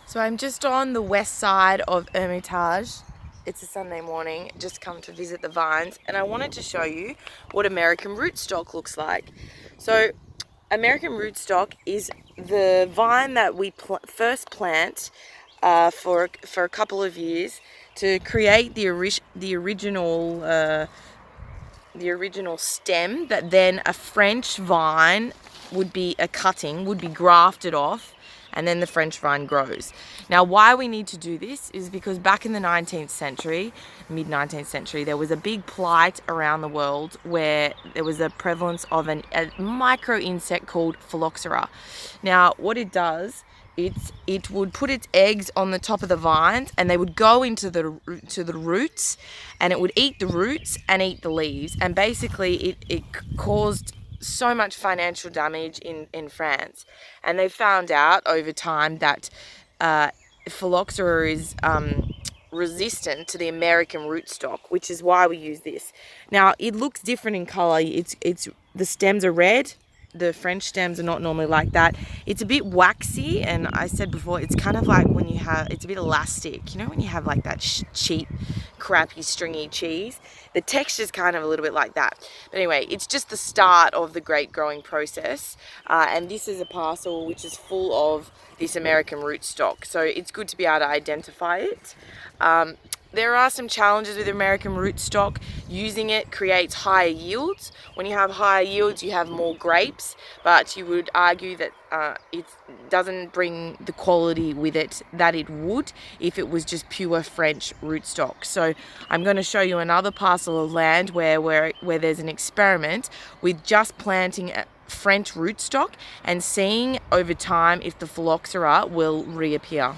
So I'm just on the west side of Hermitage. It's a Sunday morning, just come to visit the vines, and I wanted to show you what American rootstock looks like. So American rootstock is the vine that we first plant for a couple of years to create the original stem that then a French vine would be grafted off, and then the French vine grows. Now, why we need to do this is because back in the 19th century, mid-19th century, there was a big plight around the world where there was a prevalence of a micro insect called phylloxera. Now, what it does, it would put its eggs on the top of the vines, and they would go into the roots, and it would eat the roots and eat the leaves, and basically it caused so much financial damage in France. And they found out over time that phylloxera is resistant to the American rootstock, which is why we use this. Now, it looks different in color. It's the stems are red. The French stems are not normally like that. It's a bit waxy, and I said before, it's kind of like when you have, it's a bit elastic. You know when you have like that cheap, crappy, stringy cheese? The texture's kind of a little bit like that. But anyway, it's just the start of the grape growing process. And this is a parcel which is full of this American rootstock. So it's good to be able to identify it. There are some challenges with American rootstock. Using it creates higher yields. When you have higher yields, you have more grapes, but you would argue that it doesn't bring the quality with it that it would if it was just pure French rootstock. So I'm going to show you another parcel of land where there's an experiment with just planting French rootstock and seeing over time if the phylloxera will reappear.